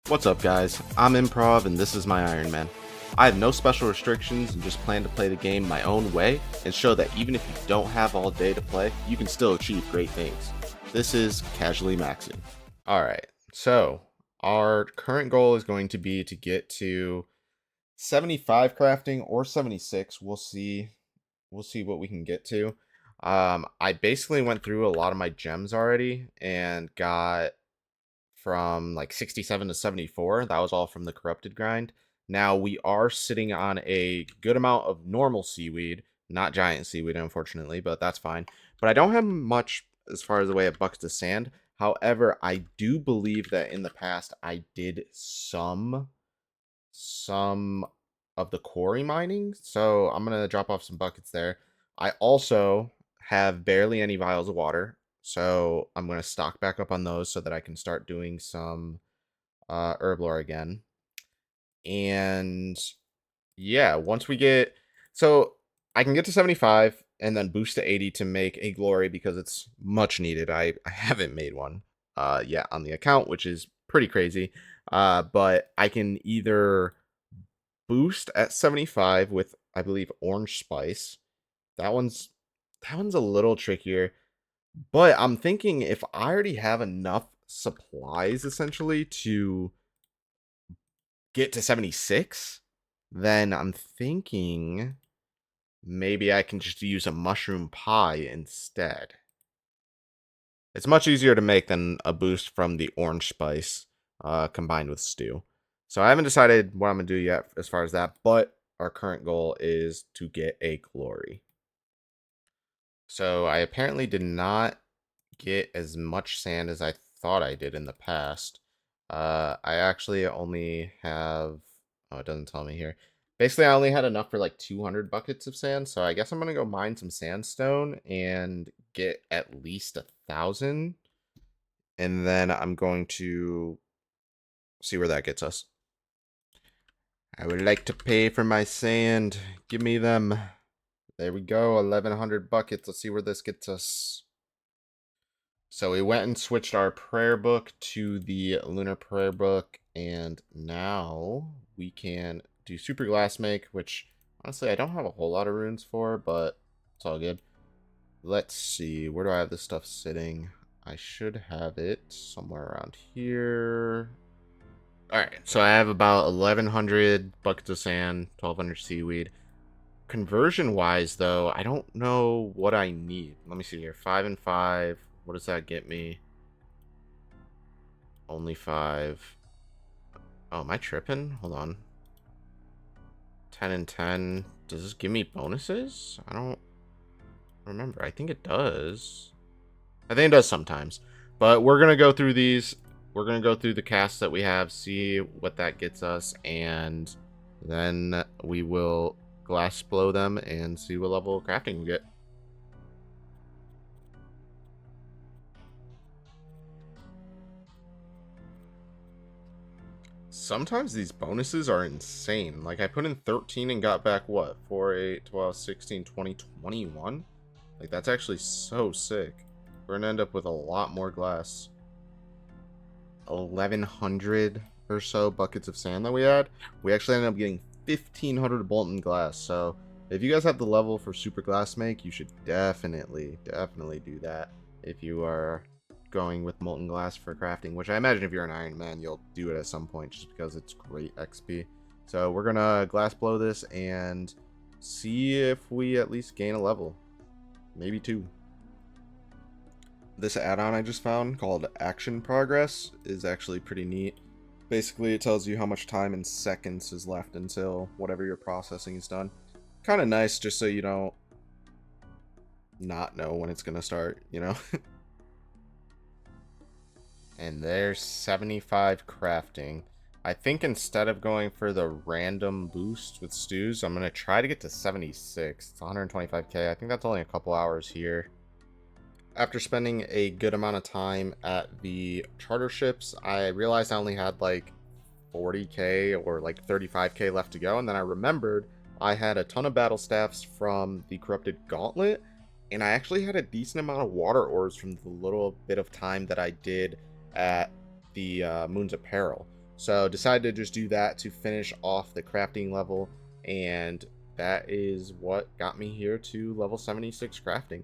What's up, guys? I'm Improv, and this is my Ironman. I have no special restrictions and just plan to play the game my own way and show that even if you don't have all day to play, you can still achieve great things. This is Casually Maxing. Alright, so our current goal is going to be to get to 75 crafting or 76. We'll see. We'll see what we can get to. I basically went through a lot of my gems already and got from like 67 to 74. That was all from the corrupted grind. Now we are sitting on a good amount of normal seaweed, not giant seaweed, unfortunately, but that's fine. But I don't have much as far as the way of buckets of sand. However, I do believe that in the past I did some of the quarry mining, so I'm gonna drop off some buckets there. I also have barely any vials of water, so I'm gonna stock back up on those so that I can start doing some herb lore again. And yeah, once we get, so I can get to 75 and then boost to 80 to make a glory because it's much needed. I haven't made one yet on the account, which is pretty crazy. But I can either boost at 75 with, I believe, orange spice. That one's a little trickier. But I'm thinking if I already have enough supplies essentially to get to 76, then I'm thinking maybe I can just use a mushroom pie instead. It's much easier to make than a boost from the orange spice combined with stew. So I haven't decided what I'm going to do yet as far as that, but our current goal is to get a glory. So I apparently did not get as much sand as I thought I did in the past. I actually only have, oh, it doesn't tell me here. Basically, I only had enough for like 200 buckets of sand, so I guess I'm going to go mine some sandstone and get at least 1,000. And then I'm going to see where that gets us. I would like to pay for my sand. Give me them. There we go, 1,100 buckets. Let's see where this gets us. So we went and switched our prayer book to the lunar prayer book, and now we can do super glass make, which honestly I don't have a whole lot of runes for, but it's all good. Let's see, where do I have this stuff sitting? I should have it somewhere around here. Alright, so I have about 1,100 buckets of sand, 1,200 seaweed. Conversion-wise, though, I don't know what I need. Let me see here. 5 and 5. What does that get me? Only 5. Oh, am I tripping? Hold on. 10 and 10. Does this give me bonuses? I don't remember. I think it does. I think it does sometimes. But we're going to go through these. We're going to go through the casts that we have, see what that gets us, and then we will glass blow them and see what level of crafting we get. Sometimes these bonuses are insane. Like, I put in 13 and got back, what, 4, 8, 12, 16, 20, 21? Like, that's actually so sick. We're going to end up with a lot more glass. 1,100 or so buckets of sand that we had. We actually ended up getting 1,500 molten glass. So if you guys have the level for super glass make, you should definitely do that if you are going with molten glass for crafting, which I imagine if you're an Iron Man, you'll do it at some point just because it's great XP. So we're gonna glass blow this and see if we at least gain a level, maybe 2. This add-on I just found called Action Progress is actually pretty neat. Basically, it tells you how much time in seconds is left until whatever your processing is done. Kind of nice, just so you don't not know when it's gonna start, you know? And there's 75 crafting. I think instead of going for the random boost with stews, I'm gonna try to get to 76. It's 125k. I think that's only a couple hours here. After spending a good amount of time at the charter ships, I realized I only had like 40k or like 35k left to go, and then I remembered I had a ton of battle staffs from the corrupted gauntlet, and I actually had a decent amount of water ores from the little bit of time that I did at the Moon's Apparel. So decided to just do that to finish off the crafting level, and that is what got me here to level 76 crafting.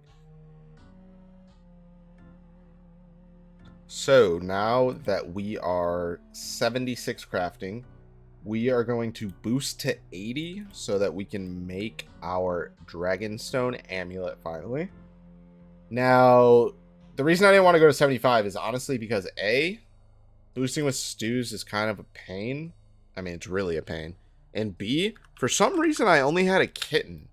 So now that we are 76 crafting, we are going to boost to 80 so that we can make our Dragonstone amulet finally. Now, the reason I didn't want to go to 75 is honestly because A, boosting with stews is kind of a pain. I mean, it's really a pain. And B, for some reason I only had a kitten.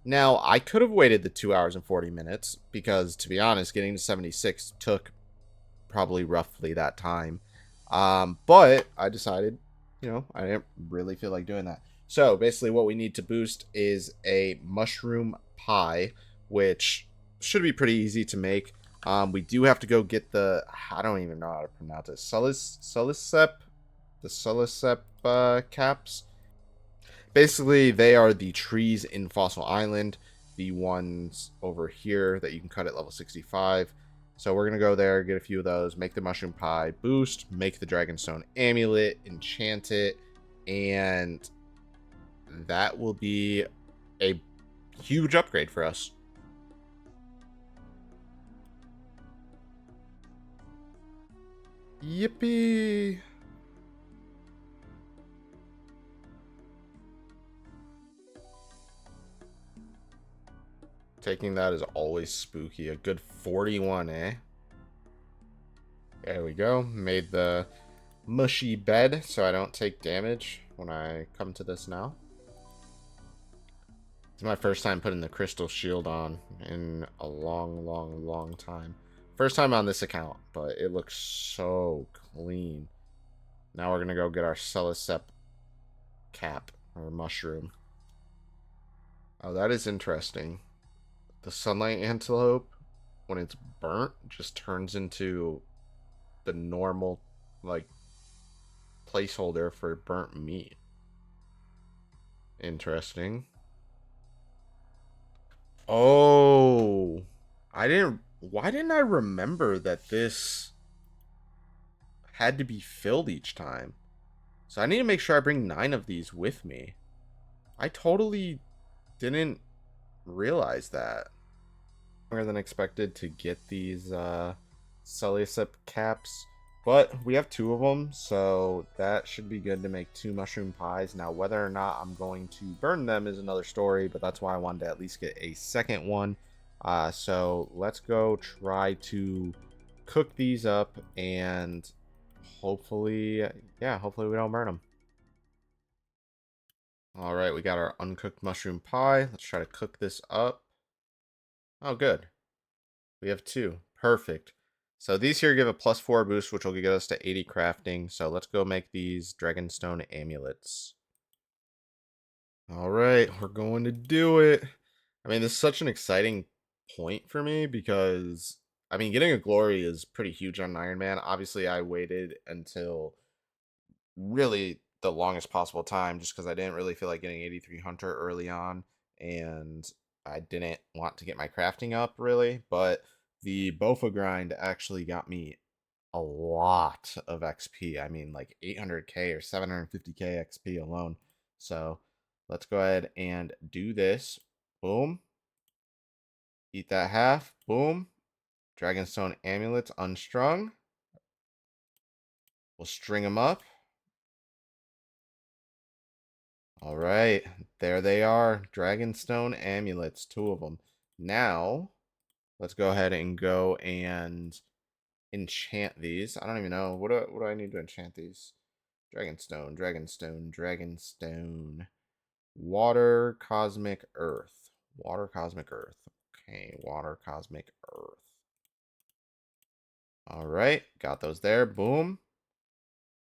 Now, I could have waited the 2 hours and 40 minutes because, to be honest, getting to 76 took probably roughly that time. But I decided, I didn't really feel like doing that. So basically what we need to boost is a mushroom pie, which should be pretty easy to make. We do have to go get the, I don't even know how to pronounce it, the Sulisep caps. Basically, they are the trees in Fossil Island, the ones over here that you can cut at level 65. So we're going to go there, get a few of those, make the mushroom pie, boost, make the Dragonstone amulet, enchant it, and that will be a huge upgrade for us. Yippee! Taking that is always spooky. A good 41, eh? There we go. Made the mushy bed so I don't take damage when I come to this now. It's my first time putting the crystal shield on in a long time. First time on this account, but it looks so clean. Now we're going to go get our Celicep cap, or mushroom. Oh, that is interesting. The sunlight antelope, when it's burnt, just turns into the normal, like, placeholder for burnt meat. Interesting. Oh, why didn't I remember that this had to be filled each time? So I need to make sure I bring 9 of these with me. I totally didn't realize that. Longer than expected to get these Celicep caps, but we have 2 of them, so that should be good to make 2 mushroom pies. Now, whether or not I'm going to burn them is another story, but that's why I wanted to at least get a second one. So let's go try to cook these up, and hopefully, yeah, hopefully we don't burn them. All right, we got our uncooked mushroom pie. Let's try to cook this up. Oh, good. We have 2. Perfect. So these here give a +4 boost, which will get us to 80 crafting. So let's go make these Dragonstone amulets. All right, we're going to do it. I mean, this is such an exciting point for me because, I mean, getting a glory is pretty huge on Iron Man. Obviously, I waited until really the longest possible time just because I didn't really feel like getting 83 Hunter early on, and I didn't want to get my crafting up really, but the Bofa grind actually got me a lot of XP. I mean, like 800k or 750k XP alone. So let's go ahead and do this. Boom. Eat that half. Boom. Dragonstone amulets unstrung. We'll string them up. All right, there they are. Dragonstone amulets, 2 of them. Now, let's go ahead and go and enchant these. I don't even know. What do I need to enchant these? Dragonstone, Dragonstone, Dragonstone. Water, Cosmic Earth. Water, Cosmic Earth. Okay, Water, Cosmic Earth. All right, got those there. Boom.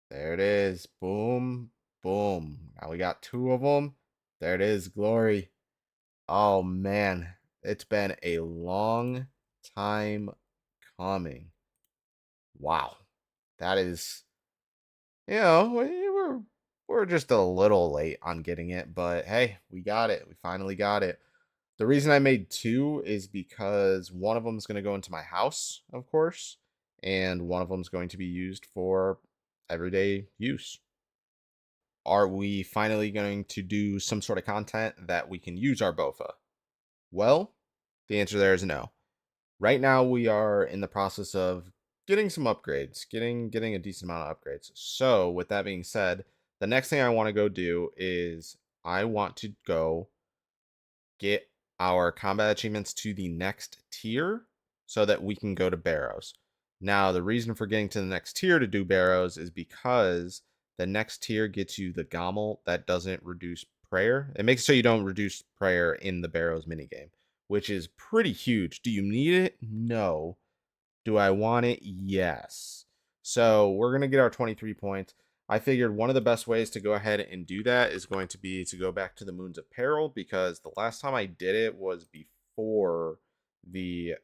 There it is. Boom, boom. Now we got 2 of them. There it is, glory. Oh man, it's been a long time coming. Wow. That is, we're just a little late on getting it, but hey, we got it. We finally got it. The reason I made 2 is because one of them is going to go into my house, of course, and one of them is going to be used for everyday use. Are we finally going to do some sort of content that we can use our BOFA? Well, the answer there is no. Right now we are in the process of getting some upgrades, getting a decent amount of upgrades. So with that being said, the next thing I want to go do is I want to go get our combat achievements to the next tier so that we can go to Barrows. Now, the reason for getting to the next tier to do Barrows is because the next tier gets you the Gommel that doesn't reduce prayer. It makes it so you don't reduce prayer in the Barrows minigame, which is pretty huge. Do you need it? No. Do I want it? Yes. So we're going to get our 23 points. I figured one of the best ways to go ahead and do that is going to be to go back to the Moons of Peril, because the last time I did it was before the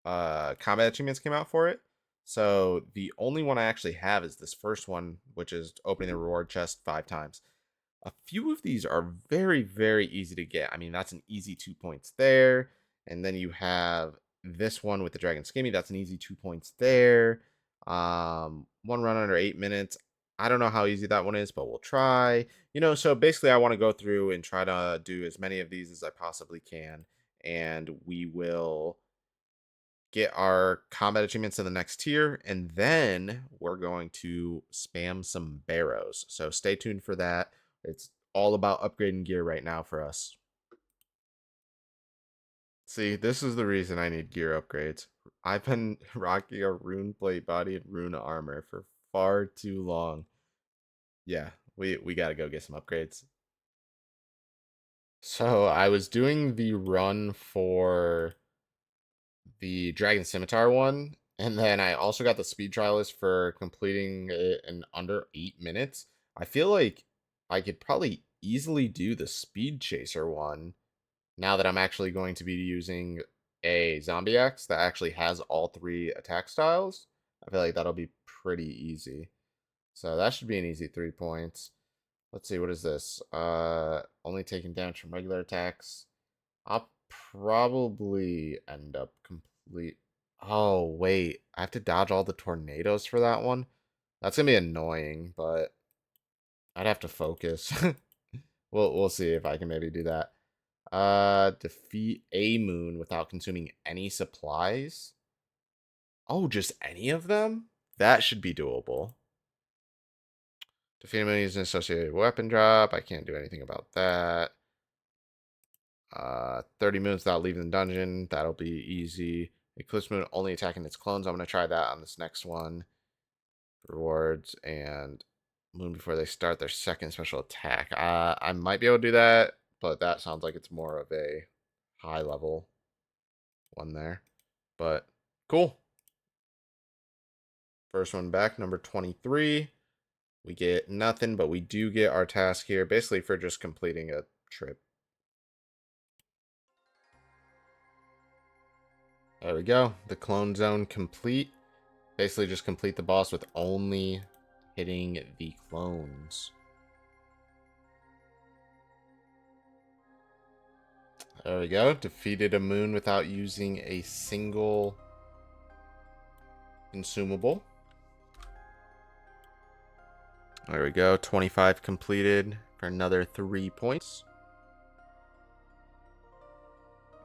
combat achievements came out for it. So the only one I actually have is this first one, which is opening the reward chest 5 times. A few of these are very, very easy to get. I mean, that's an easy 2 points there. And then you have this one with the Dragon Skimmy. That's an easy 2 points there. One run under 8 minutes. I don't know how easy that one is, but we'll try. So basically I want to go through and try to do as many of these as I possibly can. And we will get our combat achievements in the next tier, and then we're going to spam some Barrows. So stay tuned for that. It's all about upgrading gear right now for us. See, this is the reason I need gear upgrades. I've been rocking a rune plate body and rune armor for far too long. Yeah, we gotta go get some upgrades. So I was doing the run for the Dragon Scimitar one, and then I also got the speed trialist for completing it in under 8 minutes. I feel like I could probably easily do the Speed Chaser one now that I'm actually going to be using a Zombie Axe that actually has all 3 attack styles. I feel like that'll be pretty easy. So that should be an easy 3 points. Let's see, what is this? Only taking damage from regular attacks. I'll probably end up complete. Oh, wait. I have to dodge all the tornadoes for that one? That's going to be annoying, but I'd have to focus. We'll see if I can maybe do that. Defeat a moon without consuming any supplies. Oh, just any of them? That should be doable. Defeat a moon using associated weapon drop. I can't do anything about that. 30 moons without leaving the dungeon. That'll be easy. Eclipse moon only attacking its clones. I'm going to try that on this next one. Rewards and moon before they start their second special attack. I might be able to do that, but that sounds like it's more of a high level one there. But cool. First one back, number 23. We get nothing, but we do get our task here, basically for just completing a trip. There we go. The clone zone complete. Basically just complete the boss with only hitting the clones. There we go. Defeated a moon without using a single consumable. There we go. 25 completed for another 3 points.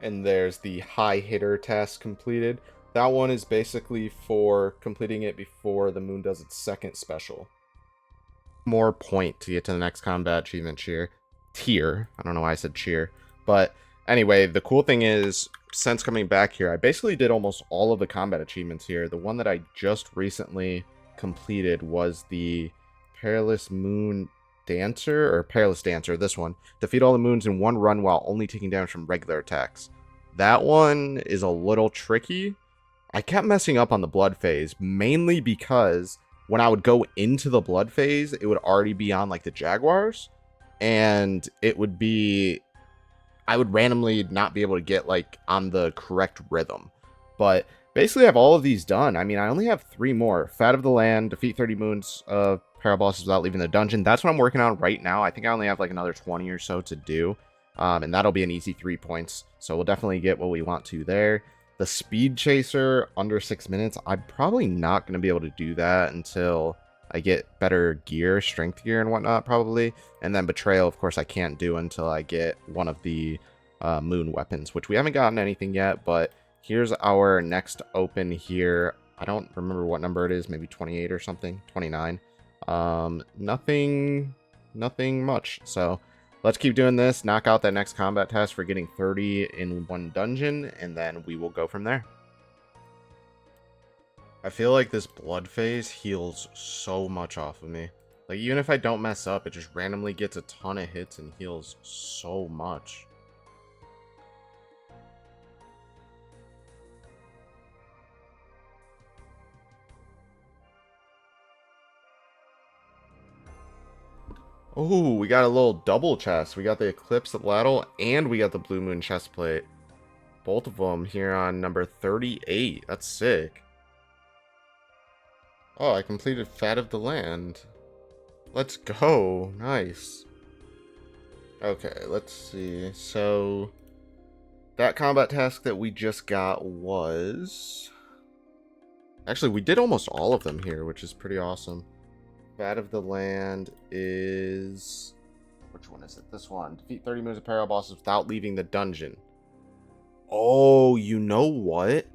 And there's the high hitter task completed. That one is basically for completing it before the moon does its second special. More point to get to the next combat achievement tier. I don't know why I said cheer. But anyway, the cool thing is, since coming back here, I basically did almost all of the combat achievements here. The one that I just recently completed was the Perilous Moon Dancer, or Perilous Dancer, this one. Defeat all the moons in one run while only taking damage from regular attacks. That one is a little tricky. I kept messing up on the blood phase, mainly because when I would go into the blood phase, it would already be on like the Jaguars, and it would be, I would randomly not be able to get like on the correct rhythm. But basically I have all of these done. I mean, I only have 3 more. Fat of the Land, defeat 30 moons of Parabosses without leaving the dungeon. That's what I'm working on right now. I think I only have like another 20 or so to do. And that'll be an easy 3 points. So we'll definitely get what we want to there. The Speed Chaser, under 6 minutes. I'm probably not going to be able to do that until I get better gear, strength gear and whatnot probably. And then Betrayal, of course, I can't do until I get one of the moon weapons, which we haven't gotten anything yet, but here's our next open here. I don't remember what number it is, maybe 28 or something, 29. Nothing much. So let's keep doing this, knock out that next combat test for getting 30 in one dungeon, and then we will go from there. I feel like this blood phase heals so much off of me. Like, even if I don't mess up, it just randomly gets a ton of hits and heals so much. Oh, we got a little double chest. We got the Eclipse Ladle and we got the Blue Moon chest plate. Both of them here on number 38. That's sick. Oh, I completed Fat of the Land. Let's go. Nice. Okay, let's see. So, that combat task that we just got was... Actually, we did almost all of them here, which is pretty awesome. Fat of the Land is... Which one is it? This one. Defeat 30 moves of parallel bosses without leaving the dungeon. Oh, you know what?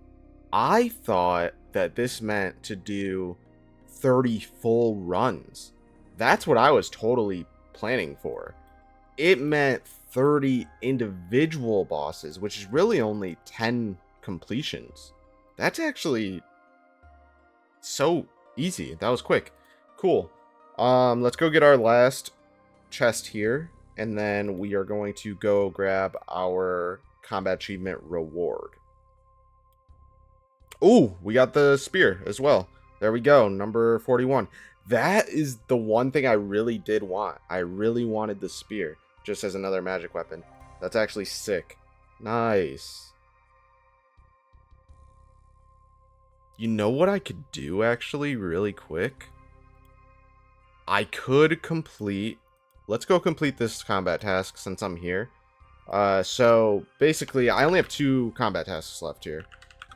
I thought that this meant to do 30 full runs. That's what I was totally planning for. It meant 30 individual bosses, which is really only 10 completions. That's actually so easy. That was quick. Cool. Let's go get our last chest here, and then we are going to go grab our combat achievement reward. Ooh, we got the spear as well. There we go, number 41. That is the one thing I really did want. I really wanted the spear, just as another magic weapon. That's actually sick. Nice. You know what I could do, actually, really quick? I could complete... Let's go complete this combat task since I'm here. So, basically, I only have 2 combat tasks left here.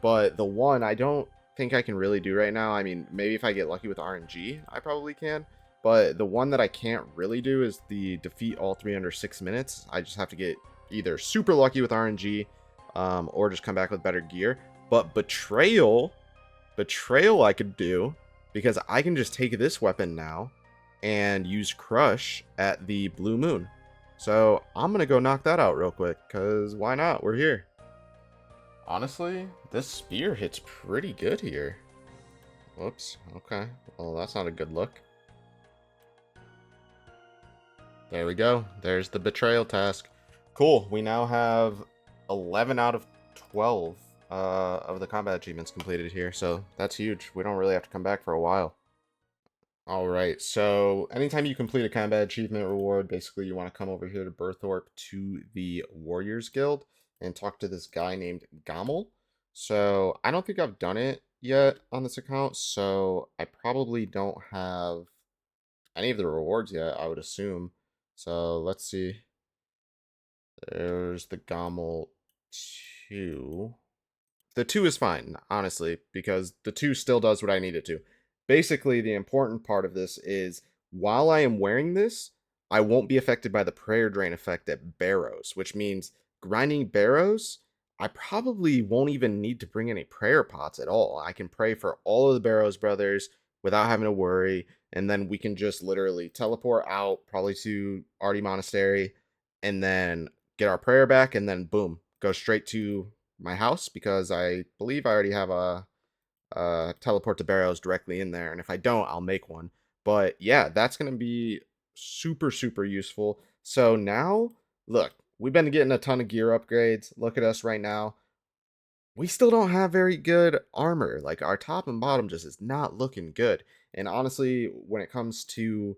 But the one I don't think I can really do right now. I mean, maybe if I get lucky with RNG, I probably can. But the one that I can't really do is the defeat all 3 under 6 minutes. I just have to get either super lucky with RNG or just come back with better gear. But Betrayal I could do because I can just take this weapon now and use Crush at the Blue Moon. So I'm going to go knock that out real quick because why not? We're here. Honestly, this spear hits pretty good here. Whoops. Okay. Well, that's not a good look. There we go. There's the Betrayal task. Cool. We now have 11 out of 12 of the combat achievements completed here. So that's huge. We don't really have to come back for a while. Alright, so anytime you complete a combat achievement reward, basically you want to come over here to Berthorpe to the Warriors Guild and talk to this guy named Gommel. So I don't think I've done it yet on this account, so I probably don't have any of the rewards yet, I would assume. So let's see. There's the Gommel 2. The 2 is fine, honestly, because the 2 still does what I need it to. Basically, the important part of this is, while I am wearing this, I won't be affected by the prayer drain effect at Barrows, which means grinding Barrows, I probably won't even need to bring any prayer pots at all. I can pray for all of the Barrows brothers without having to worry, and then we can just literally teleport out, probably to Artie Monastery, and then get our prayer back, and then boom, go straight to my house, because I believe I already have a teleport to Barrows directly in there, and if I don't, I'll make one. But yeah, that's going to be super useful. So now, look, we've been getting a ton of gear upgrades. Look at us right now. We still don't have very good armor. Like, our top and bottom just is not looking good. And honestly, when it comes to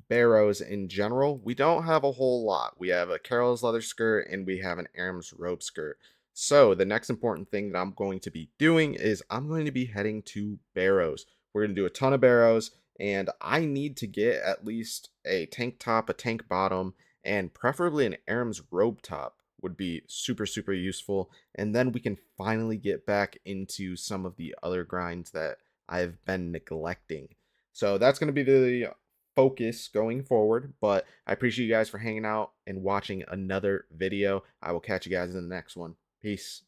Barrows in general, we don't have a whole lot. We have a Carol's leather skirt and we have an Aram's robe skirt. So the next important thing that I'm going to be doing is I'm going to be heading to Barrows. We're going to do a ton of Barrows, and I need to get at least a tank top, a tank bottom, and preferably an Aram's robe top would be super useful. And then we can finally get back into some of the other grinds that I've been neglecting. So that's going to be the focus going forward. But I appreciate you guys for hanging out and watching another video. I will catch you guys in the next one. Peace.